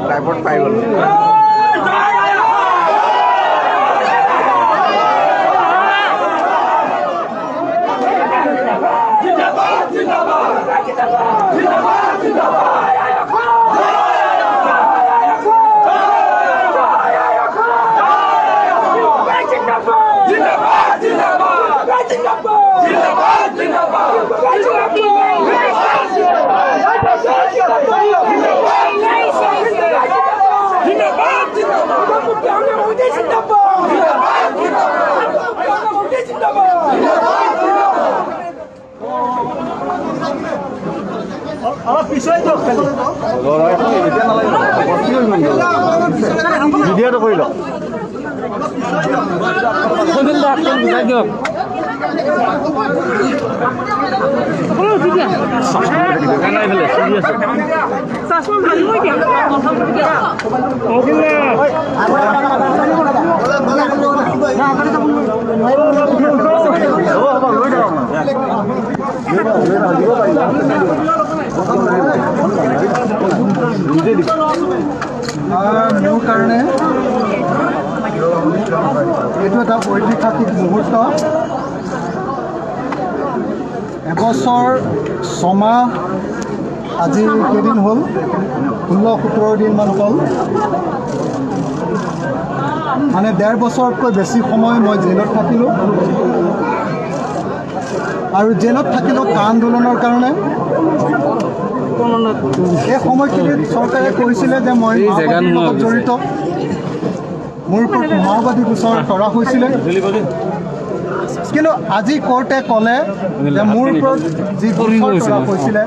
টাইপত পাই গ'ল ভিডিঅ'টো কৰি লওক মোৰ কাৰণে এইটো এটা ঐতিহাসিক মুহূৰ্ত এবছৰ ছমাহ আজি কেইদিন হ'ল 16-17 দিনমান হ'ল মানে 1.5 বছৰতকৈ বেছি সময় মই জেলত থাকিলোঁ আৰু জেলত থাকিলোঁ কা আন্দোলনৰ কাৰণে এই সময়খিনিত চৰকাৰে কৈছিলে যে মই মাওবাদীৰ লগত জড়িত মোৰ ওপৰত মাওবাদী গোচৰ কৰা হৈছিলে কিন্তু আজি কোৰ্টে ক'লে যে মোৰ ওপৰত যি গোচৰ কৰা হৈছিলে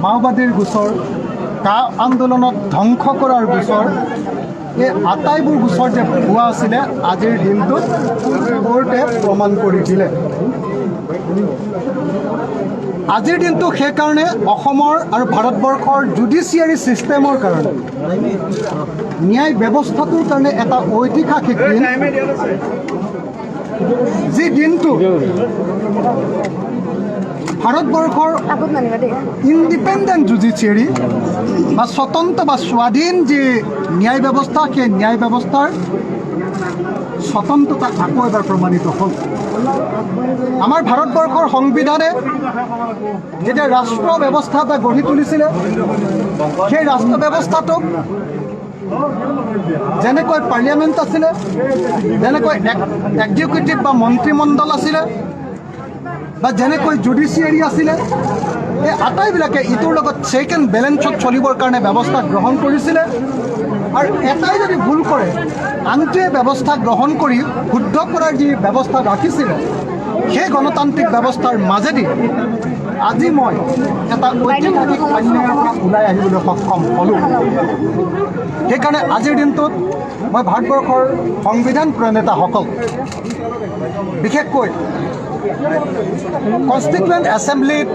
মাওবাদীৰ গোচৰ কা আন্দোলনক ধ্বংস কৰাৰ গোচৰ এই আটাইবোৰ গোচৰ যে ভুৱা আছিলে আজিৰ দিনটোত কোৰ্টে প্ৰমাণ কৰি দিলে আজিৰ দিনটো সেইকাৰণে অসমৰ আৰু ভাৰতবৰ্ষৰ জুডিচিয়াৰী ছিষ্টেমৰ কাৰণে ন্যায় ব্যৱস্থাটোৰ কাৰণে এটা ঐতিহাসিক দিন যি দিনটো ভাৰতবৰ্ষৰ ইণ্ডিপেণ্ডেণ্ট জুডিচিয়াৰী বা স্বতন্ত্ৰ বা স্বাধীন যি ন্যায় ব্যৱস্থা সেই ন্যায় ব্যৱস্থাৰ স্বতন্ত্ৰতা আকৌ এবাৰ প্ৰমাণিত হ'ল আমাৰ ভাৰতবৰ্ষৰ সংবিধানে যেতিয়া ৰাষ্ট্ৰ ব্যৱস্থা এটা গঢ়ি তুলিছিলে সেই ৰাষ্ট্ৰ ব্যৱস্থাটোক যেনেকৈ পাৰ্লিয়ামেণ্ট আছিলে যেনেকৈ এক্সিকিউটিভ বা মন্ত্ৰীমণ্ডল আছিলে বা যেনেকৈ জুডিচিয়াৰী আছিলে এই আটাইবিলাকে ইটোৰ লগত চেক এণ্ড বেলেঞ্চত চলিবৰ কাৰণে ব্যৱস্থা গ্ৰহণ কৰিছিলে আৰু এটাই যদি ভুল কৰে আনটোৱে ব্যৱস্থা গ্ৰহণ কৰি শুদ্ধ কৰাৰ যি ব্যৱস্থা ৰাখিছিলে সেই গণতান্ত্ৰিক ব্যৱস্থাৰ মাজেদি আজি মই এটা ঐতিহাসিক অন্যায়ৰ পৰা ওলাই আহিবলৈ সক্ষম হ'লোঁ সেইকাৰণে আজিৰ দিনটোত মই ভাৰতবৰ্ষৰ সংবিধান প্ৰণেতাসকল বিশেষকৈ কনষ্টিটুৱেণ্ট এছেম্বলিত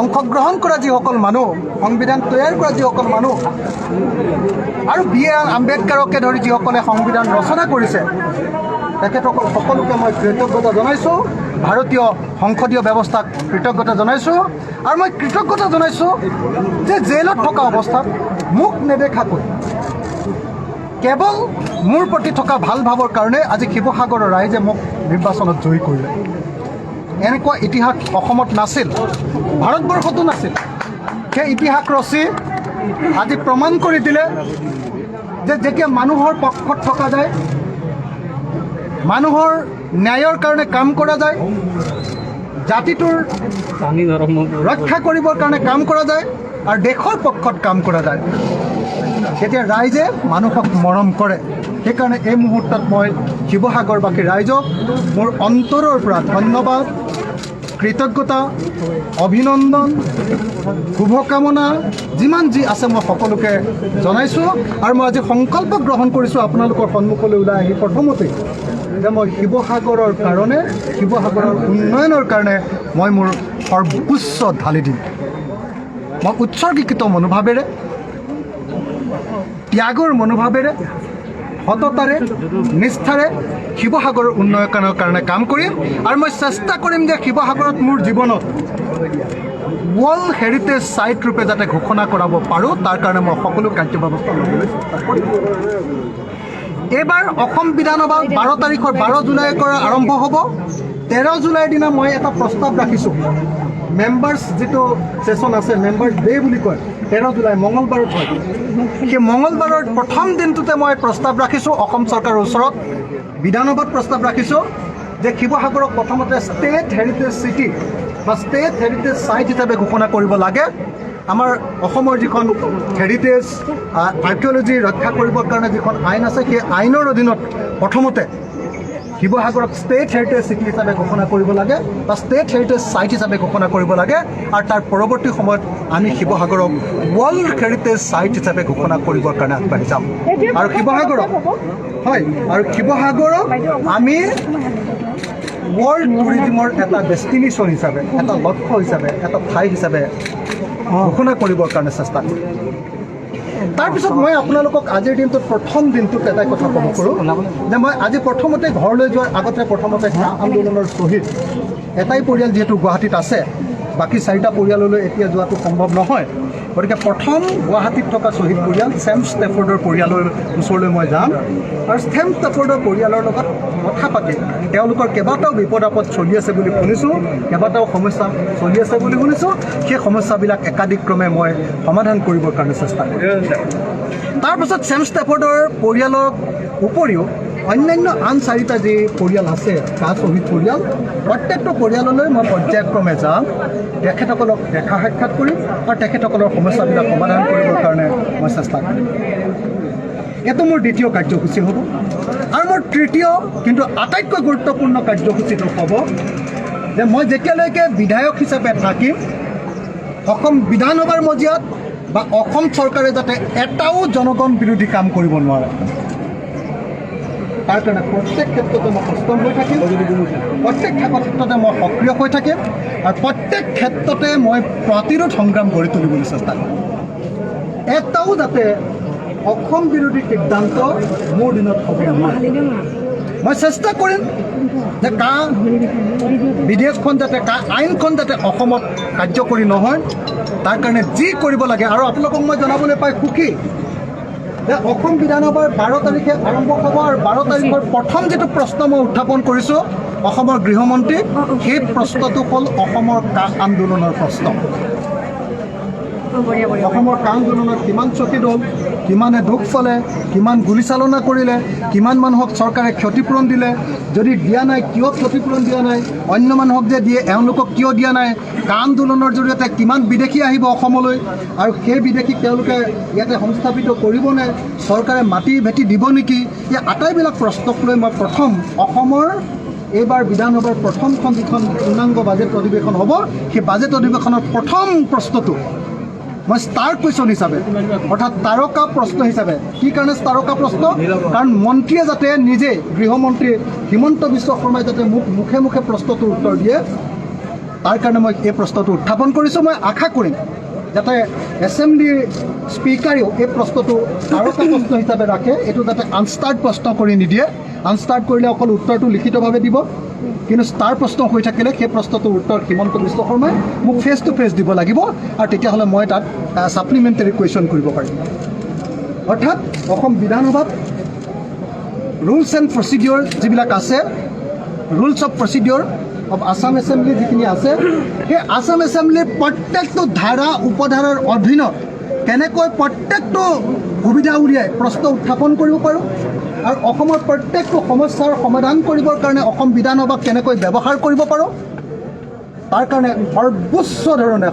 অংশগ্ৰহণ কৰা যিসকল মানুহ সংবিধান তৈয়াৰ কৰা যিসকল মানুহ আৰু B.R. আম্বেদকাৰকে ধৰি যিসকলে সংবিধান ৰচনা কৰিছে তেখেতসকল সকলোকে মই কৃতজ্ঞতা জনাইছোঁ ভাৰতীয় সংসদীয় ব্যৱস্থাক কৃতজ্ঞতা জনাইছোঁ আৰু মই কৃতজ্ঞতা জনাইছোঁ যে জেলত থকা অৱস্থাত মোক নেদেখাকৈ কেৱল মোৰ প্ৰতি থকা ভাল ভাৱৰ কাৰণে আজি শিৱসাগৰৰ ৰাইজে মোক নিৰ্বাচনত জয়ী কৰিলে এনেকুৱা ইতিহাস অসমত নাছিল ভাৰতবৰ্ষতো নাছিল সেই ইতিহাস ৰচি আজি প্ৰমাণ কৰি দিলে যে যেতিয়া মানুহৰ পক্ষত থকা যায় মানুহৰ ন্যায়ৰ কাৰণে কাম কৰা যায় জাতিটোৰ ৰক্ষা কৰিবৰ কাৰণে কাম কৰা যায় আৰু দেশৰ পক্ষত কাম কৰা যায় তেতিয়া ৰাইজে মানুহক মৰম কৰে সেইকাৰণে এই মুহূৰ্তত মই শিৱসাগৰবাসী ৰাইজক মোৰ অন্তৰৰ পৰা ধন্যবাদ কৃতজ্ঞতা অভিনন্দন শুভকামনা যিমান যি আছে মই সকলোকে জনাইছোঁ আৰু মই আজি সংকল্প গ্ৰহণ কৰিছোঁ আপোনালোকৰ সন্মুখলৈ ওলাই আহি প্ৰথমতে যে মই শিৱসাগৰৰ কাৰণে শিৱসাগৰৰ উন্নয়নৰ কাৰণে মই মোৰ সৰ্বোচ্চ ঢালি দিম মই উৎসৰ্গীকৃত মনোভাৱেৰে ত্যাগৰ মনোভাৱেৰে সততাৰে নিষ্ঠাৰে শিৱসাগৰৰ উন্নয়নৰ কাৰণে কাম কৰিম আৰু মই চেষ্টা কৰিম যে শিৱসাগৰত মোৰ জীৱনত ৱৰ্ল্ড হেৰিটেজ ছাইট ৰূপে যাতে ঘোষণা কৰাব পাৰোঁ তাৰ কাৰণে মই সকলো কাৰ্যব্যৱস্থা ল'বলৈ চেষ্টা কৰিম। এইবাৰ অসম বিধানসভা 12 তাৰিখৰ 12 জুলাইৰ পৰা আৰম্ভ হ'ব। 13 জুলাইৰ দিনা মই এটা প্ৰস্তাৱ ৰাখিছোঁ। মেম্বাৰ্ছ যিটো ছেশ্যন আছে, মেম্বাৰ্ছ ডে বুলি কয়, 13 জুলাই মঙলবাৰত হয়। সেই মঙলবাৰৰ প্ৰথম দিনটোতে মই প্ৰস্তাৱ ৰাখিছোঁ অসম চৰকাৰৰ ওচৰত, বিধানসভাত প্ৰস্তাৱ ৰাখিছোঁ যে শিৱসাগৰক প্ৰথমতে ষ্টেট হেৰিটেজ চিটি বা ষ্টেট হেৰিটেজ ছাইট হিচাপে ঘোষণা কৰিব লাগে। আমাৰ অসমৰ যিখন হেৰিটেজ আৰ্কিঅ'লজি ৰক্ষা কৰিবৰ কাৰণে যিখন আইন আছে, সেই আইনৰ অধীনত প্ৰথমতে শিৱসাগৰক ষ্টেট হেৰিটেজ চিটি হিচাপে ঘোষণা কৰিব লাগে বা ষ্টেট হেৰিটেজ ছাইট হিচাপে ঘোষণা কৰিব লাগে। আৰু তাৰ পৰৱৰ্তী সময়ত আমি শিৱসাগৰক ৱৰ্ল্ড হেৰিটেজ ছাইট হিচাপে ঘোষণা কৰিবৰ কাৰণে আগবাঢ়ি যাম। আৰু শিৱসাগৰক আমি ৱৰ্ল্ড টুৰিজিমৰ এটা ডেষ্টিনেশ্যন হিচাপে, এটা লক্ষ্য হিচাপে, এটা ঠাই হিচাপে ঘোষণা কৰিবৰ কাৰণে চেষ্টা কৰিম। তাৰপিছত মই আপোনালোকক আজিৰ দিনটোত প্ৰথম দিনটোত এটাই কথা ক'ব পাৰোঁ যে মই আজি প্ৰথমতে ঘৰলৈ যোৱাৰ আগতে প্ৰথমতে আন্দোলনৰ শ্বহীদ এটাই পৰিয়াল যিহেতু গুৱাহাটীত আছে, বাকী 4টা পৰিয়াললৈ এতিয়া যোৱাটো সম্ভৱ নহয়। গতিকে প্ৰথম গুৱাহাটীত থকা শ্বহীদ পৰিয়াল ছেম ষ্টেফৰ্ডৰ পৰিয়ালৰ ওচৰলৈ মই যাম আৰু ছেম ষ্টেফৰ্ডৰ পৰিয়ালৰ লগত কথা পাতি তেওঁলোকৰ কেইবাটাও বিপদ আপদ চলি আছে বুলি শুনিছোঁ, কেইবাটাও সমস্যা চলি আছে বুলি শুনিছোঁ। সেই সমস্যাবিলাক একাধিক্ৰমে মই সমাধান কৰিবৰ কাৰণে চেষ্টা কৰিম। তাৰপাছত ছেম ষ্টেফৰ্ডৰ পৰিয়ালৰ উপৰিও অন্যান্য আন 4টা যি পৰিয়াল আছে, কা শ্বহীদ পৰিয়াল, প্ৰত্যেকটো পৰিয়াললৈ মই পৰ্যায়ক্ৰমে যাম, তেখেতসকলক দেখা সাক্ষাৎ কৰিম আৰু তেখেতসকলৰ সমস্যাবিলাক সমাধান কৰিবৰ কাৰণে মই চেষ্টা কৰিম। এইটো মোৰ দ্বিতীয় কাৰ্যসূচী হ'ব। আৰু মোৰ তৃতীয় কিন্তু আটাইতকৈ গুৰুত্বপূৰ্ণ কাৰ্যসূচীটো হ'ব যে মই যেতিয়ালৈকে বিধায়ক হিচাপে থাকিম, অসম বিধানসভাৰ মজিয়াত বা অসম চৰকাৰে যাতে এটাও জনগণ বিৰোধী কাম কৰিব নোৱাৰে, তাৰ কাৰণে প্ৰত্যেক ক্ষেত্ৰতে মই সষ্টম হৈ থাকিম, প্ৰত্যেক ক্ষেত্ৰতে মই সক্ৰিয় হৈ থাকিম আৰু প্ৰত্যেক ক্ষেত্ৰতে মই প্ৰতিৰোধ সংগ্ৰাম গঢ়ি তুলিবলৈ চেষ্টা কৰিম। এটাও যাতে অসম বিৰোধী সিদ্ধান্ত মোৰ দিনত হ'ব নোৱাৰে। মই চেষ্টা কৰিম যে বিধেয়কখন যাতে আইনখন যাতে অসমত কাৰ্যকৰী নহয়, তাৰ কাৰণে যি কৰিব লাগে। আৰু আপোনালোকক মই জনাবলৈ পাই সুখী যে অসম বিধানসভাৰ 12 তাৰিখে আৰম্ভ হ'ব আৰু 12 তাৰিখৰ প্ৰথম যিটো প্ৰশ্ন মই উত্থাপন কৰিছোঁ অসমৰ গৃহমন্ত্ৰীক, সেই প্ৰশ্নটো হ'ল অসমৰ কা আন্দোলনৰ প্ৰশ্ন। অসমৰ কা আন্দোলনত কিমান শ্বহীদ হ'ল, কিমানে দুখ পালে, কিমান গুলীচালনা কৰিলে, কিমান মানুহক চৰকাৰে ক্ষতিপূৰণ দিলে, যদি দিয়া নাই কিয় ক্ষতিপূৰণ দিয়া নাই, অন্য মানুহক যে দিয়ে এওঁলোকক কিয় দিয়া নাই, কা আন্দোলনৰ জৰিয়তে কিমান বিদেশী আহিব অসমলৈ আৰু সেই বিদেশীক তেওঁলোকে ইয়াতে সংস্থাপিত কৰিবনে, চৰকাৰে মাটি ভেটি দিব নেকি, এই আটাইবিলাক প্ৰশ্নক লৈ মই প্ৰথম অসমৰ এইবাৰ বিধানসভাৰ প্ৰথমখন যিখন পূৰ্ণাংগ বাজেট অধিৱেশন হ'ব, সেই বাজেট অধিৱেশনৰ প্ৰথম প্ৰশ্নটো মই ষ্টাৰ কুৱেশ্যন হিচাপে, অৰ্থাৎ তাৰকা প্ৰশ্ন হিচাপে। কি কাৰণে তাৰকা প্ৰশ্ন? কাৰণ মন্ত্ৰীয়ে যাতে নিজে, গৃহমন্ত্ৰী হিমন্ত বিশ্ব শৰ্মাই যাতে মোক মুখে মুখে প্ৰশ্নটোৰ উত্তৰ দিয়ে, তাৰ কাৰণে মই এই প্ৰশ্নটো উত্থাপন কৰিছোঁ। মই আশা কৰিম যাতে এছেম্বলিৰ স্পীকাৰেও এই প্ৰশ্নটো তাৰকা প্ৰশ্ন হিচাপে ৰাখে, এইটো যাতে আনষ্টাৰ্ড প্ৰশ্ন কৰি নিদিয়ে। আনষ্টাৰ্ড কৰিলে অকল উত্তৰটো লিখিতভাৱে দিব, কিন্তু ষ্টাৰ প্ৰশ্ন হৈ থাকিলে সেই প্ৰশ্নটোৰ উত্তৰ হিমন্ত বিশ্ব শৰ্মাই মোক ফেচ টু ফেচ দিব লাগিব আৰু তেতিয়াহ'লে মই তাত ছাপ্লিমেণ্টেৰী কুৱেশ্যন কৰিব পাৰিম। অৰ্থাৎ অসম বিধানসভাত ৰুলছ এণ্ড প্ৰচিডিঅ'ৰ যিবিলাক আছে, ৰুলছ অফ প্ৰচিডিঅ'ৰ অফ আছাম এছেম্বলি যিখিনি আছে, সেই আছাম এছেম্বলিৰ প্ৰত্যেকটো ধাৰা উপধাৰাৰ অধীনত কেনেকৈ প্ৰত্যেকটো সুবিধা উলিয়াই প্ৰশ্ন উত্থাপন কৰিব পাৰোঁ আৰু অসমৰ প্ৰত্যেকটো সমস্যাৰ সমাধান কৰিবৰ কাৰণে অসম বিধানসভাক কেনেকৈ ব্যৱহাৰ কৰিব পাৰোঁ, তাৰ কাৰণে সৰ্বোচ্চ ধৰণে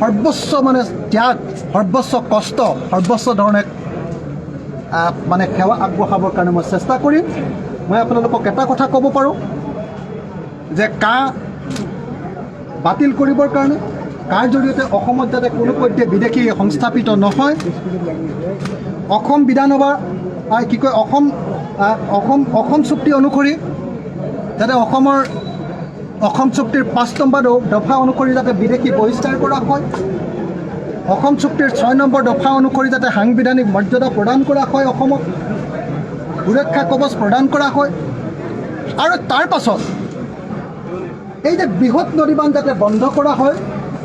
সৰ্বোচ্চ মানে ত্যাগ, সৰ্বোচ্চ কষ্ট, সৰ্বোচ্চ ধৰণে মানে সেৱা আগবঢ়াবৰ কাৰণে মই চেষ্টা কৰিম। মই আপোনালোকক এটা কথা ক'ব পাৰোঁ যে কা বাতিল কৰিবৰ কাৰণে, কাৰ জৰিয়তে অসমত যাতে কোনো পধ্যে বিদেশী সংস্থাপিত নহয়, অসম বিধানসভা কি কয় অসম চুক্তি অনুসৰি যাতে অসম চুক্তিৰ 5 নম্বৰ দফা অনুসৰি যাতে বিদেশী বহিষ্কাৰ কৰা হয়, অসম চুক্তিৰ 6 নম্বৰ দফা অনুসৰি যাতে সাংবিধানিক মৰ্যাদা প্ৰদান কৰা হয়, অসমক সুৰক্ষা কৱচ প্ৰদান কৰা হয়। আৰু তাৰ পাছত এই যে বৃহৎ নদীবান্ধ যাতে বন্ধ কৰা হয়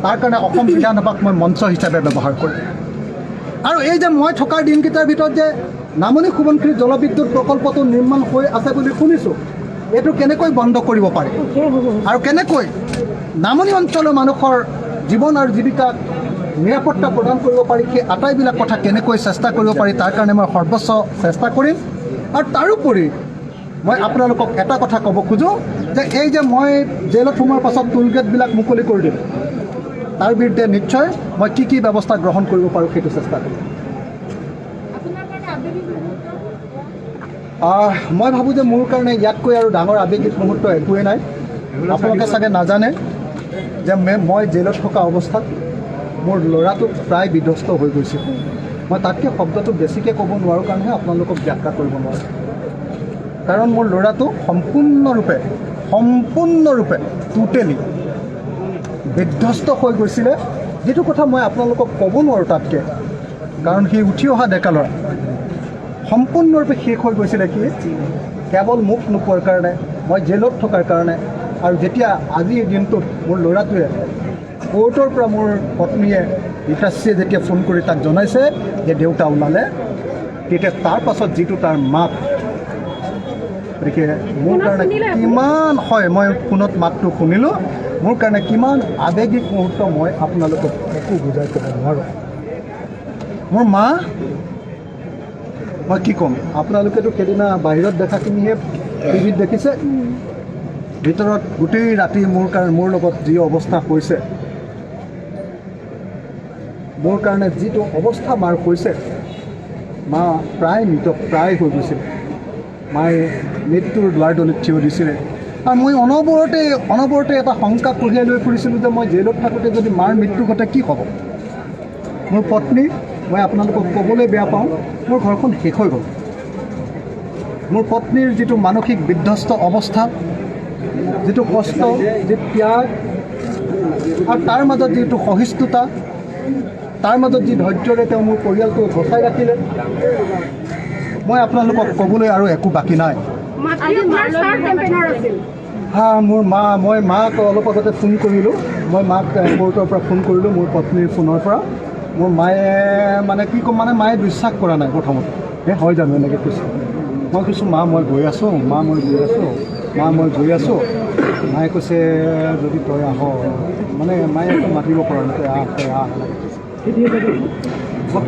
তাৰ কাৰণে অসম বিধানসভাক মই মঞ্চ হিচাপে ব্যৱহাৰ কৰিম। আৰু এই যে মই থকাৰ দিনকেইটাৰ ভিতৰত যে নামনি সোৱণশিৰি জলবিদ্যুৎ প্ৰকল্পটো নিৰ্মাণ হৈ আছে বুলি শুনিছোঁ, এইটো কেনেকৈ বন্ধ কৰিব পাৰি আৰু কেনেকৈ নামনি অঞ্চলৰ মানুহৰ জীৱন আৰু জীৱিকাক নিৰাপত্তা প্ৰদান কৰিব পাৰি, সেই আটাইবিলাক কথা কেনেকৈ চেষ্টা কৰিব পাৰি তাৰ কাৰণে মই সৰ্বোচ্চ চেষ্টা কৰিম। আৰু তাৰোপৰি মই আপোনালোকক এটা কথা ক'ব খোজোঁ যে এই যে মই জেলত সোমোৱাৰ পাছত টোল গেটবিলাক মুকলি কৰি দিম, তাৰ বিৰুদ্ধে নিশ্চয় মই কি ব্যৱস্থা গ্ৰহণ কৰিব পাৰোঁ সেইটো চেষ্টা কৰিম। মই ভাবোঁ যে মোৰ কাৰণে ইয়াতকৈ আৰু ডাঙৰ আৱেগিক মুহূৰ্ত একোৱেই নাই। আপোনালোকে চাগে নাজানে যে মই জেলত থকা অৱস্থাত মোৰ ল'ৰাটো প্ৰায় বিধ্বস্ত হৈ গৈছিল। মই তাতকৈ শব্দটো বেছিকৈ ক'ব নোৱাৰোঁ কাৰণেহে আপোনালোকক ব্যাখ্যা কৰিব নোৱাৰোঁ। কাৰণ মোৰ ল'ৰাটো সম্পূৰ্ণৰূপে টোটেলি বিধ্বস্ত হৈ গৈছিলে, যিটো কথা মই আপোনালোকক ক'ব নোৱাৰোঁ তাতকৈ। কাৰণ সি উঠি অহা ডেকা ল'ৰা সম্পূৰ্ণৰূপে শেষ হৈ গৈছিলে। সি কেৱল মোক নোপোৱাৰ কাৰণে, মই জেলত থকাৰ কাৰণে। আৰু যেতিয়া আজিৰ দিনটোত মোৰ ল'ৰাটোৱে কোৰ্টৰ পৰা মোৰ পত্নীয়ে ৰীতাশ্ৰীয়ে যেতিয়া ফোন কৰি তাক জনাইছে যে দেউতা ওলালে, তেতিয়া তাৰ পাছত যিটো তাৰ মাত, গতিকে মোৰ কাৰণে কিমান হয়, মই ফোনত মাতটো শুনিলোঁ, মোৰ কাৰণে কিমান আৱেগিক মুহূৰ্ত মই আপোনালোকক একো বুজাই ক'ব নোৱাৰোঁ। মোৰ মা, মই কি ক'ম, আপোনালোকেতো সেইদিনা বাহিৰত দেখাখিনিহে টিভিত দেখিছে, ভিতৰত গোটেই ৰাতি মোৰ লগত যি অৱস্থা হৈছে, মোৰ কাৰণে যিটো অৱস্থা মাৰ হৈছে, মা প্ৰায় প্ৰায় হৈ গৈছিল। মায়ে মৃত্যুৰ দুৱাৰদলিত থিয় দিছিলে। আৰু মই অনবৰতে এটা শংকা কঢ়িয়াই লৈ ফুৰিছিলোঁ যে মই জেলত থাকোঁতে যদি মাৰ মৃত্যু ঘটে কি হ'ব। মোৰ পত্নী, মই আপোনালোকক ক'বলৈ বেয়া পাওঁ, মোৰ ঘৰখন শেষ হৈ গ'ল। মোৰ পত্নীৰ যিটো মানসিক বিধ্বস্ত অৱস্থা, যিটো কষ্ট, যি ত্যাগ, আৰু তাৰ মাজত যিটো সহিষ্ণুতা, তাৰ মাজত যি ধৈৰ্যৰে তেওঁ মোৰ পৰিয়ালটো বচাই ৰাখিলে, মই আপোনালোকক ক'বলৈ আৰু একো বাকী নাই। মোৰ মই মাক অলপ আগতে ফোন কৰিলোঁ। মই মাক কোৰ্টৰ পৰা ফোন কৰিলোঁ, মোৰ পত্নীৰ ফোনৰ পৰা। মোৰ মায়ে মানে কি ক'ম, মায়ে বিশ্বাস কৰা নাই প্ৰথমতে। হয় জানো এনেকৈ কৈছোঁ। মই কৈছোঁ মা মই গৈ আছোঁ, মই গৈ আছোঁ। মায়ে কৈছে যদি তই আহ, মানে মায়ে একো মাতিব পৰা নাই, তই আহ। মই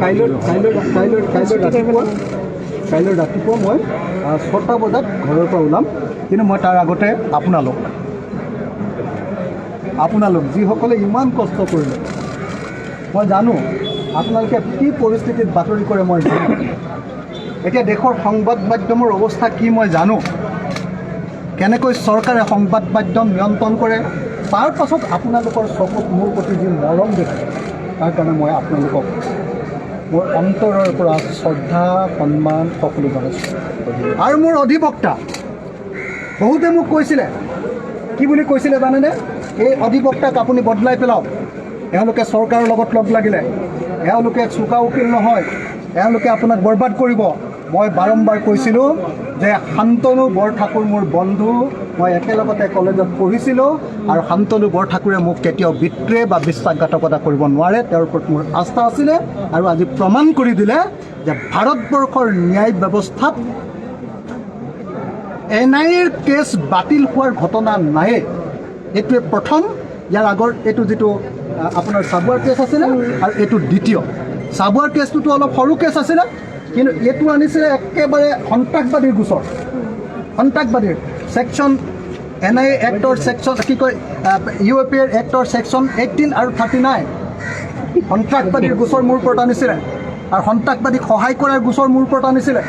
কাইলৈ ৰাতিপুৱা মই 6টা বজাত ঘৰৰ পৰা ওলাম। কিন্তু মই তাৰ আগতে আপোনালোক যিসকলে ইমান কষ্ট কৰিলে, মই জানো আপোনালোকে কি পৰিস্থিতিত বাতৰি কৰে, মই জানো এতিয়া দেশৰ সংবাদ মাধ্যমৰ অৱস্থা কি মই জানো, কেনেকৈ চৰকাৰে সংবাদ মাধ্যম নিয়ন্ত্ৰণ কৰে। তাৰ পাছত আপোনালোকৰ চকুত মোৰ প্ৰতি যি মৰম দেখে, তাৰ কাৰণে মই আপোনালোকক মোৰ অন্তৰৰ পৰা শ্ৰদ্ধা সন্মান সকলো জনাইছোঁ। আৰু মোৰ অধিবক্তা বহুতে মোক কৈছিলে, কি বুলি কৈছিলে জানেনে, এই অধিবক্তাক আপুনি বদলাই পেলাওক, এওঁলোকে চৰকাৰৰ লগত লগ লাগিলে, এওঁলোকে চোকা উকিল নহয়, এওঁলোকে আপোনাক বৰবাদ কৰিব। মই বাৰম্বাৰ কৈছিলোঁ যে শান্তনু বৰঠাকুৰ মোৰ বন্ধু, মই একেলগতে কলেজত পঢ়িছিলোঁ, আৰু শান্তনু বৰঠাকুৰে মোক কেতিয়াও বিত্ৰে বা বিশ্বাসঘাতকতা কৰিব নোৱাৰে, তেওঁৰ ওপৰত মোৰ আস্থা আছিলে। আৰু আজি প্ৰমাণ কৰি দিলে যে ভাৰতবৰ্ষৰ ন্যায় ব্যৱস্থাত NIAৰ কেছ বাতিল হোৱাৰ ঘটনা নায়ে। এইটোৱে প্ৰথম। ইয়াৰ আগৰ এইটো যিটো আপোনাৰ চাবুৱাৰ কেছ আছিলে, আৰু এইটো দ্বিতীয়। চাবুৱাৰ কেছটোতো অলপ সৰু কেছ আছিলে, কিন্তু এইটো আনিছিলে একেবাৰে সন্ত্ৰাসবাদীৰ গোচৰ, সন্ত্ৰাসবাদীৰ ছেকশ্যন NIA এক্টৰ ছেকশ্যন কি কয়, UAPৰ এক্টৰ ছেকশ্যন 18 আৰু 39 সন্ত্ৰাসবাদীৰ গোচৰ মোৰ ওপৰত আনিছিলে, আৰু সন্ত্ৰাসবাদীক সহায় কৰাৰ গোচৰ মোৰ ওপৰত আনিছিলে।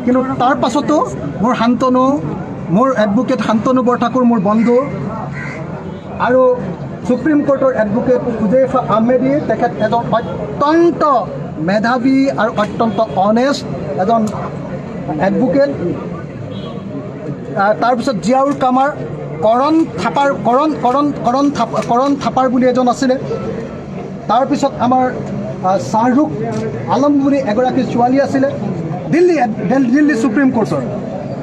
কিন্তু তাৰ পাছতো মোৰ এডভোকেট শান্তনু বৰঠাকুৰ মোৰ বন্ধু, আৰু সুপ্ৰিম কোৰ্টৰ এডভোকেট হুজেইফা আহমেদী, তেখেত এজন অত্যন্ত মেধাৱী আৰু অত্যন্ত অনেষ্ট এজন এডভোকেট। তাৰপিছত জিয়াউল কামাৰ, কৰণ থাপাৰ বুলি এজন আছিলে। তাৰপিছত আমাৰ শ্বাহৰুখ আলম বুলি এগৰাকী ছোৱালী আছিলে, দিল্লী সুপ্ৰিম কোৰ্টৰ।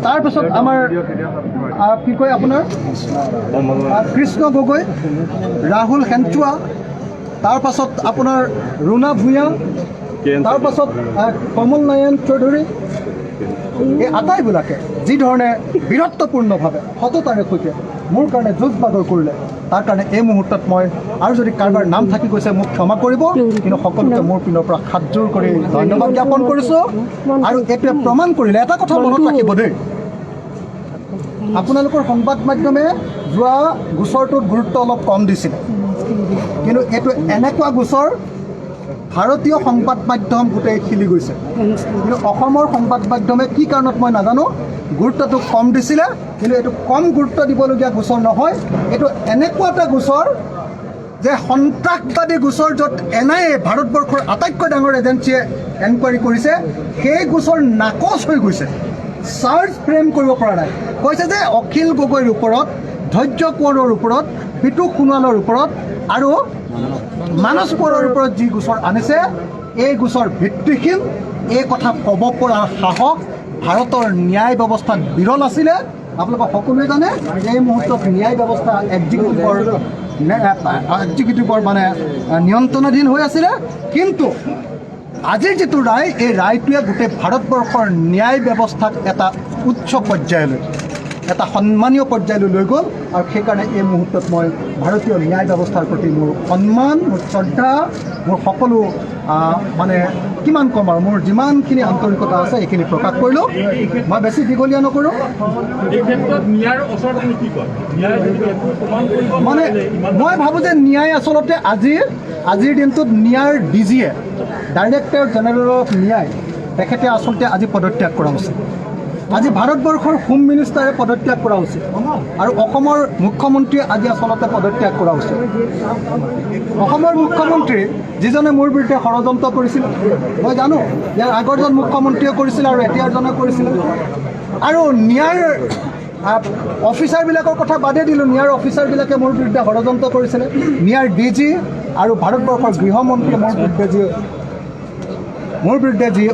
তাৰপিছত আমাৰ কি কয় আপোনাৰ কৃষ্ণ গগৈ, ৰাহুল সেনচুৱা, তাৰপাছত আপোনাৰ ৰুণা ভূঞা, তাৰপাছত কমল নয়ন চৌধুৰী, এই আটাইবিলাকে যিধৰণে বীৰত্বপূৰ্ণভাৱে সততাৰে সৈতে মোৰ কাৰণে যুঁজ বাগৰ কৰিলে, তাৰ কাৰণে এই মুহূৰ্তত মই আৰু যদি কাৰোবাৰ নাম থাকি গৈছে মোক ক্ষমা কৰিব, কিন্তু সকলোকে মোৰ পিনৰ পৰা হাতযোৰ কৰি ধন্যবাদ জ্ঞাপন কৰিছোঁ। আৰু এইটোৱে প্ৰমাণ কৰিলে এটা কথা মনত ৰাখিব দেই, আপোনালোকৰ সংবাদ মাধ্যমে যোৱা গোচৰটোত গুৰুত্ব অলপ কম দিছিলে, কিন্তু এইটো এনেকুৱা গোচৰ ভাৰতীয় সংবাদ মাধ্যম গোটেই খেলি গৈছে, কিন্তু অসমৰ সংবাদ মাধ্যমে কি কাৰণত মই নাজানো গুৰুত্বটো কম দিছিলে। কিন্তু এইটো কম গুৰুত্ব দিবলগীয়া গোচৰ নহয়, এইটো এনেকুৱা এটা গোচৰ যে সন্ত্ৰাসবাদী গোচৰ, য'ত NIA ভাৰতবৰ্ষৰ আটাইতকৈ ডাঙৰ এজেঞ্চিয়ে এনকুৱাৰী কৰিছে, সেই গোচৰ নাকচ হৈ গৈছে, চাৰ্জ ফ্ৰেম কৰিব পৰা নাই। কৈছে যে অখিল গগৈৰ ওপৰত, ধৈৰ্য কোঁৱৰৰ ওপৰত, বিতু সোণোৱালৰ ওপৰত আৰু মানস কোঁৱৰৰ ওপৰত যি গোচৰ আনিছে, এই গোচৰ ভিত্তিহীন, এই কথা ক'ব পৰা সাহস ভাৰতৰ ন্যায় ব্যৱস্থাত বিৰল আছিলে। আপোনালোকে সকলোৱে জানে এই মুহূৰ্তত ন্যায় ব্যৱস্থা এক্সিকিউটিভৰ মানে নিয়ন্ত্ৰণাধীন হৈ আছিলে, কিন্তু আজিৰ যিটো ৰায়, এই ৰায়টোৱে গোটেই ভাৰতবৰ্ষৰ ন্যায় ব্যৱস্থাক এটা উচ্চ পৰ্যায়লৈ, এটা সন্মানীয় পৰ্যায়লৈ লৈ গ'ল। আৰু সেইকাৰণে এই মুহূৰ্তত মই ভাৰতীয় ন্যায় ব্যৱস্থাৰ প্ৰতি মোৰ সন্মান, মোৰ শ্ৰদ্ধা, মোৰ সকলো মানে কিমান ক'ম আৰু মোৰ যিমানখিনি আন্তৰিকতা আছে এইখিনি প্ৰকাশ কৰিলোঁ। মই বেছি দীঘলীয়া নকৰোঁ। মানে মই ভাবোঁ যে ন্যায় আচলতে আজিৰ দিনটোত ন্যায়ৰ DGয়ে, ডাইৰেক্টৰ জেনেৰেল অফ ন্যায়, তেখেতে আচলতে আজি পদত্যাগ কৰা উচিত। আজি ভাৰতবৰ্ষৰ হোম মিনিষ্টাৰে পদত্যাগ কৰা উচিত, আৰু অসমৰ মুখ্যমন্ত্ৰীয়ে আজি আচলতে পদত্যাগ কৰা উচিত। অসমৰ মুখ্যমন্ত্ৰী যিজনে মোৰ বিৰুদ্ধে ষড়যন্ত্ৰ কৰিছিল, মই জানো যে আগৰজন মুখ্যমন্ত্ৰীয়ে কৰিছিল আৰু এতিয়াৰজনে কৰিছিল। আৰু ন্যায়ৰ অফিচাৰবিলাকৰ কথা বাদেই দিলোঁ, ন্যায়ৰ অফিচাৰবিলাকে মোৰ বিৰুদ্ধে ষড়যন্ত্ৰ কৰিছিলে। ন্যায়ৰ DG আৰু ভাৰতবৰ্ষৰ গৃহমন্ত্ৰীয়ে মোৰ বিৰুদ্ধে যি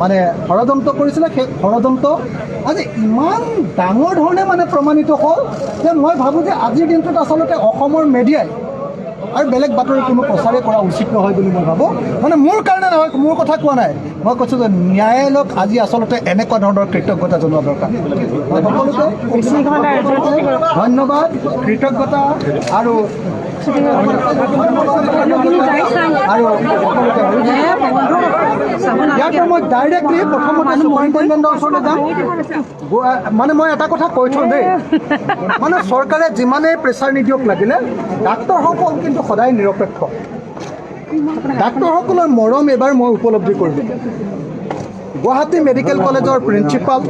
মানে ষড়যন্ত্ৰ কৰিছিলে, সেই ষড়যন্ত্ৰ আজি ইমান ডাঙৰ ধৰণে মানে প্ৰমাণিত হ'ল যে মই ভাবোঁ যে আজিৰ দিনটোত আচলতে অসমৰ মেডিয়াই আৰু বেলেগ বাতৰি কোনো প্ৰচাৰে কৰা উচিত নহয় বুলি মই ভাবোঁ। মানে মোৰ কাৰণে নহয়, মোৰ কথা কোৱা নাই, মই কৈছোঁ যে ন্যায়ালয়ক আজি আচলতে এনেকুৱা ধৰণৰ কৃতজ্ঞতা জনোৱা দৰকাৰ। মই সকলোকে ধন্যবাদ, কৃতজ্ঞতা আৰু ইয়াৰ পৰা মই ডাইৰেক্টলি প্ৰথমতে চুপাৰিণ্টেণ্ডেণ্টৰ ওচৰলৈ যাম। মানে মই এটা কথা কৈ থওঁ দেই, মানে চৰকাৰে যিমানেই প্ৰেছাৰ নিদিয়ক লাগিলে, ডাক্তৰসকল কিন্তু সদায় নিৰপেক্ষ। ডাক্তৰসকলৰ মৰম এইবাৰ মই উপলব্ধি কৰিলোঁ। গুৱাহাটী মেডিকেল কলেজৰ প্ৰিন্সিপাল,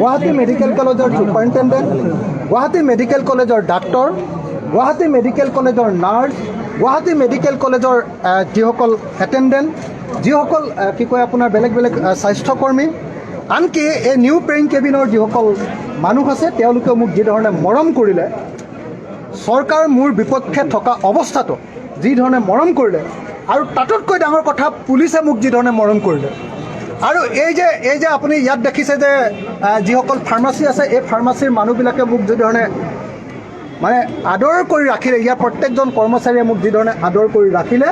গুৱাহাটী মেডিকেল কলেজৰ চুপাৰিণ্টেণ্ডেণ্ট, গুৱাহাটী মেডিকেল কলেজৰ ডাক্তৰ, গুৱাহাটী মেডিকেল কলেজৰ নাৰ্ছ, গুৱাহাটী মেডিকেল কলেজৰ যিসকল এটেণ্ডেণ্ট, যিসকল কি কয় আপোনাৰ বেলেগ বেলেগ স্বাস্থ্যকৰ্মী, আনকি এই নিউ পেইং কেবিনৰ যিসকল মানুহ আছে, তেওঁলোকে মোক যিধৰণে মৰম কৰিলে, চৰকাৰ মোৰ বিপক্ষে থকা অৱস্থাটো যিধৰণে মৰম কৰিলে, আৰু তাতোতকৈ ডাঙৰ কথা পুলিচে মোক যিধৰণে মৰম কৰিলে। আৰু এই যে আপুনি ইয়াত দেখিছে যে যিসকল ফাৰ্মাচী আছে, এই ফাৰ্মাচীৰ মানুহবিলাকে মোক যিধৰণে মানে আদৰ কৰি ৰাখিলে, ইয়াৰ প্ৰত্যেকজন কৰ্মচাৰীয়ে মোক যিধৰণে আদৰ কৰি ৰাখিলে,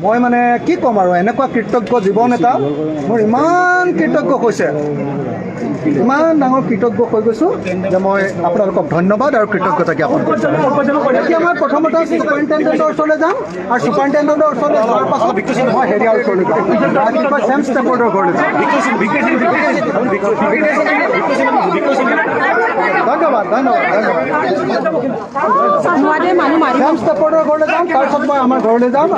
মই মানে কি ক'ম আৰু, এনেকুৱা কৃতজ্ঞ জীৱন এটা মোৰ ইমান কৃতজ্ঞ হৈছে, ইমান ডাঙৰ কৃতজ্ঞ হৈ গৈছোঁ যে মই আপোনালোকক ধন্যবাদ আৰু কৃতজ্ঞতা জ্ঞাপন কৰিছোঁ। এতিয়া মই প্ৰথমতে চুপাৰিণ্টেণ্ডেণ্টৰ ওচৰলৈ যাম, আৰু চুপাৰিণ্টেণ্ডেণ্টৰ ওচৰলৈ যোৱাৰ পাছত মই হেৰিয়াৰ ওচৰলৈ যাম, চেম ষ্টেপৰ্ডৰ ঘৰলৈ যাম। ধন্যবাদ ধন্যবাদ ধন্যবাদ। চেম ষ্টেপৰ্ডৰ ঘৰলৈ যাম, তাৰপিছত মই আমাৰ ঘৰলৈ যাম।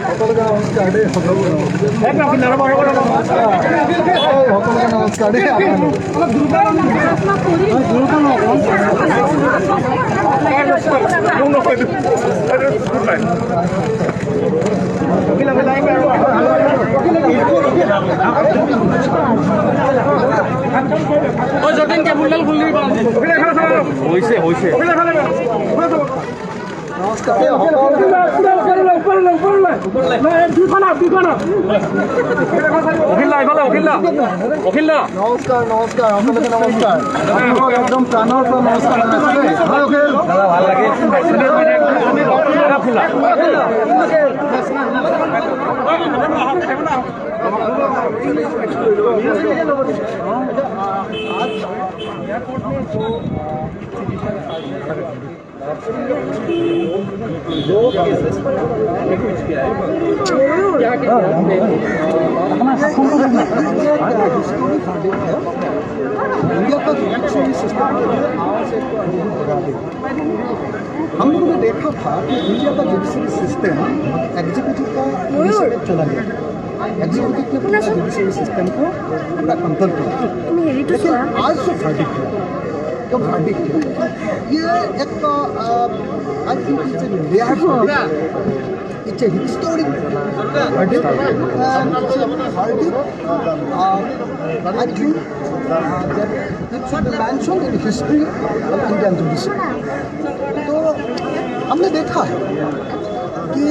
সকলোকে নমস্কাৰ। নমস্কাৰ দেই সকলোকে নমস্কাৰ দেই নমস্কাৰ নমস্কাৰ সকলোকে নমস্কাৰ একদম প্ৰাণৰ পৰা নমস্কাৰ ভাল লাগে इंडिया का जुडिशरी सिस्टम हम लोगों ने देखा था कि इंडिया का जुडिशरी सिस्टम एग्जीक्यूटिव का इनिशिएटिव चला गया एग्जीक्यूटिव ने पूरा जुडिशरी सिस्टम को पूरा कंट्रोल किया लेकिन आज जो वर्डिक्ट है ये एक I think it's a rare it's a historic verdict and it's a verdict I think that it should be mentioned in history of Indian judiciary. तो हमने देखा है कि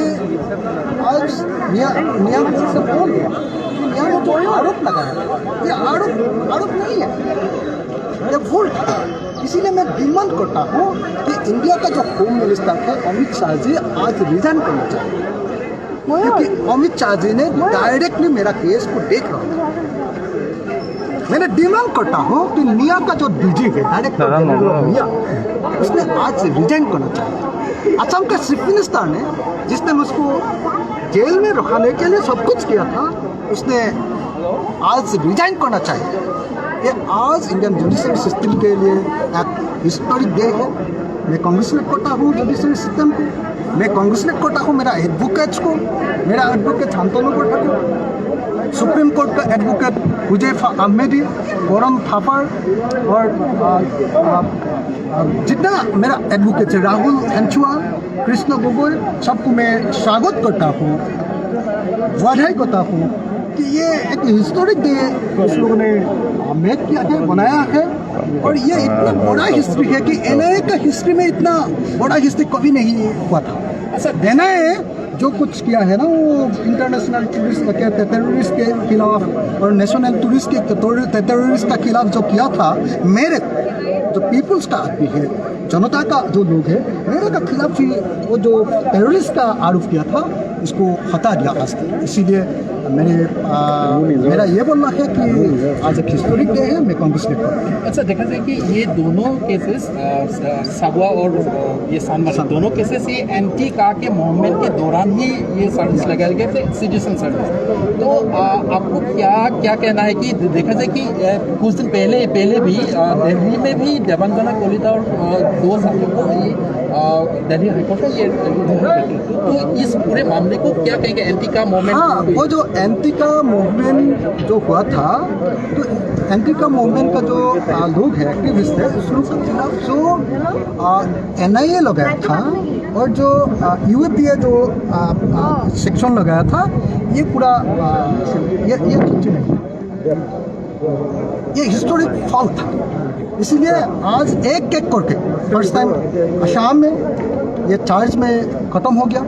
आज न्यायाधीश से बोल गया यहाँ जो आरोप लगा है ये आरोप नहीं है ये भूल है इसीलिए मैं डिमांड करता हूँ कि इंडिया का जो होम मिनिस्टर है अमित शाह जी आज रिजाइन करना चाहिए क्योंकि अमित शाह जी ने डायरेक्टली मेरा केस को देख रहा था मैंने डिमांड करता हूँ कि निया का जो डीजी है डायरेक्टर निया उसने आज रिजाइन करना चाहिए असम के चीफ मिनिस्टर ने जिसने मुझको जेल में रखने के लिए सब कुछ किया था उसने आज रिजाइन करना चाहिए ये आज इंडियन जुडिशरी सिस्टम के लिए एक हिस्टोरिक डे है मैं कांग्रेचुलेट करता हूँ जुडिशरी सिस्टम को मैं कांग्रेचुलेट करता हूँ मेरा एडवोकेट्स को मेरा एडवोकेट शांतनु कोटा को सुप्रीम कोर्ट का एडवोकेट हुजैफा अहमदी गौरम थापर और जितना मेरा एडवोकेट है राहुल एंचुआ कृष्ण गोगोई सबको मैं स्वागत करता हूँ बधाई करता हूँ कि ये एक हिस्टोरिक डे इस लोगों ने मेक किया है बनाया है और ये इतना बड़ा हिस्ट्री है कि एनआईए का हिस्ट्री में इतना बड़ा हिस्ट्री कभी नहीं हुआ था ऐसा एनआईए जो कुछ किया है ना वो इंटरनेशनल टेररिस्ट के खिलाफ और नेशनल टूरिस्ट के टेररिस्ट के खिलाफ जो किया था मेरे जो पीपल्स का आदमी है जनता का जो लोग है मेरे का खिलाफ ही वो जो टेररिस्ट का आरोप किया था इसको हटा दिया आज तक इसीलिए मेरा ये बोलना है कि आज एक हिस्टोरिक डे है मैं कांग्रेस में अच्छा देखा जाए कि ये दोनों केसेस साबुआ और ये सानमर दोनों केसेस ये एंटी का के मूवमेंट के दौरान ही ये सर्विस लगाए गए थे सिटीजन सर्विस तो आपको क्या कहना है कि देखा जाए कि कुछ दिन पहले भी दिल्ली में भी देवांगना कोलिता और दो साथियों को दिल्ली हाईकोर्ट में ये तो इस पूरे मामले को क्या कहेंगे एंटी का मूवमेंट हाँ वो जो एंटी का मूवमेंट जो हुआ था तो एंटी का मूवमेंट का जो लोग है एक्टिविस्ट है उस लोग के खिलाफ जो एनआईए लगाया था और जो यूएपीए जो सेक्शन लगाया था ये पूरा ये ठीक नहीं ये हिस्टोरिक फॉल्ट था इसीलिए आज एक करके फर्स्ट टाइम असम में ये चार्ज में ख़त्म हो गया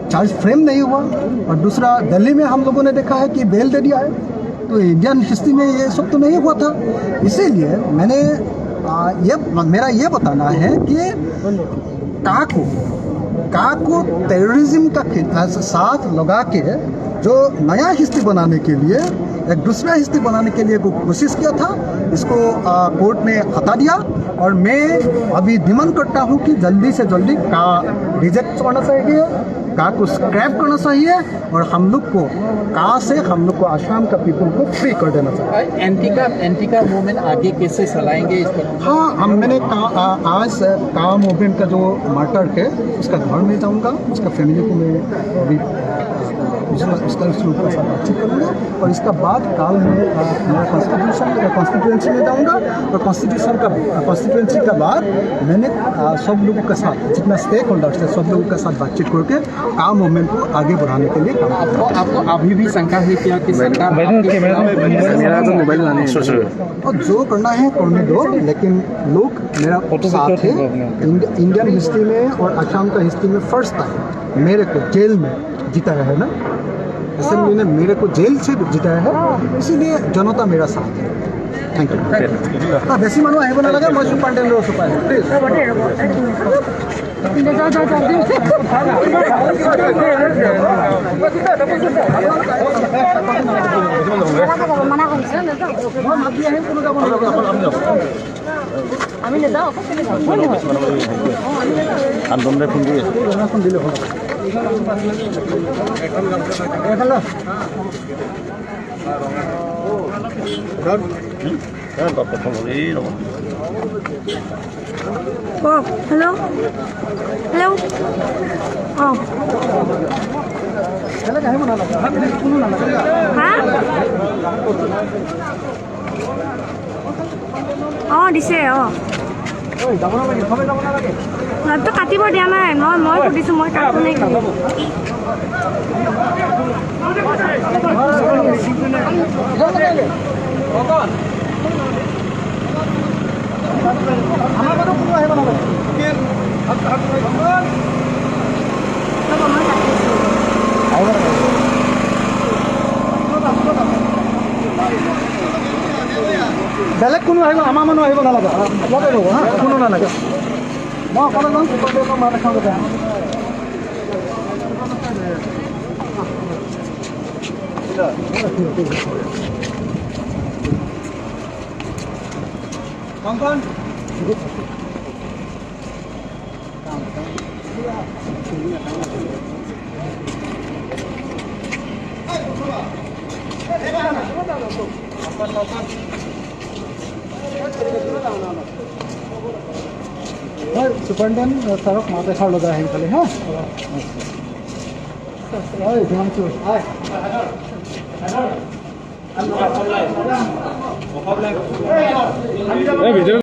चार्ज फ्रेम नहीं हुआ और दूसरा दिल्ली में हम लोगों ने देखा है कि बेल दे दिया है तो इंडियन हिस्ट्री में ये सब तो नहीं हुआ था इसीलिए मैंने मेरा ये बताना है कि का को टेररिज्म का साथ लगा के जो नया हिस्ट्री बनाने के लिए एक दूसरा हिस्ट्री बनाने के लिए कोशिश किया था इसको कोर्ट ने हटा दिया और मैं अभी डिमांड करता हूँ कि जल्दी से जल्दी का रिजेक्ट करना चाहिए का को स्क्रैप करना चाहिए और हम लोग को असम का पीपल को फ्री कर देना चाहिए एंटी का मूवमेंट आगे कैसे चलाएंगे इस पर हाँ मैंने आज का मूवमेंट का जो मर्डर है उसका घर में जाऊंगा उसका फैमिली को मैं अभी इसका स्कूल का साथ बातचीत करूँगा और इसका बाद कल मैं मेरा कॉन्स्टिट्यूंसी में जाऊँगा और कॉन्स्टिट्यूंसी का बाद मैंने सब लोगों के साथ जितना स्टेक होल्डर्स है सब लोगों के साथ बातचीत करके काम मूवमेंट को आगे बढ़ाने के लिए काम आपको अभी भी शंका है क्या कि सरकार मेरा तो मोबाइल लाने और जो करना है करने दो, लेकिन लोग मेरा साथ है। इंडियन हिस्ट्री में और असम का हिस्ट्री में फर्स्ट टाइम मेरे को जेल में जिताया है ना, असेंबली ने मेरे को जेल से जिताया है, इसीलिए जनता मेरा साथ है। Thank you. हाँ बेसी मानुह आहिब नालागे, मैं सुपारिटेण्डेन्टर चुपाइ प्लिज। আমি নেযাওঁ আন্দোলনে ফোন কৰি ফোন দিলে হ'ল। প্ৰথম এই ৰ'ব কওক। হেল্ল' হেল্ল' অঁ আহিব নালাগে, কোনো নালাগে। হা অঁ দিছে অঁ যাব নালাগে, সবে যাব নালাগে। তো কাটিব দিয়া নাই, মই সুধিছোঁ, মই কাটো নে কি? আমাৰ বাৰু কোনো আহিব নালাগে। বেলেগ কোনো আহিব, আমাৰ মানুহ আহিব নালাগে, লগে ল'ব হা, কোনো নালাগে। মই অকলে যাম, সুপাৰিটেণ্ডেণ্টৰ মাত এখন লগাই কংকন হয় সুপাৰিটেণ্ডেণ্ট ছাৰক মাত এষাৰ লগাই আহিম খালি হা। হয় হিমাংশু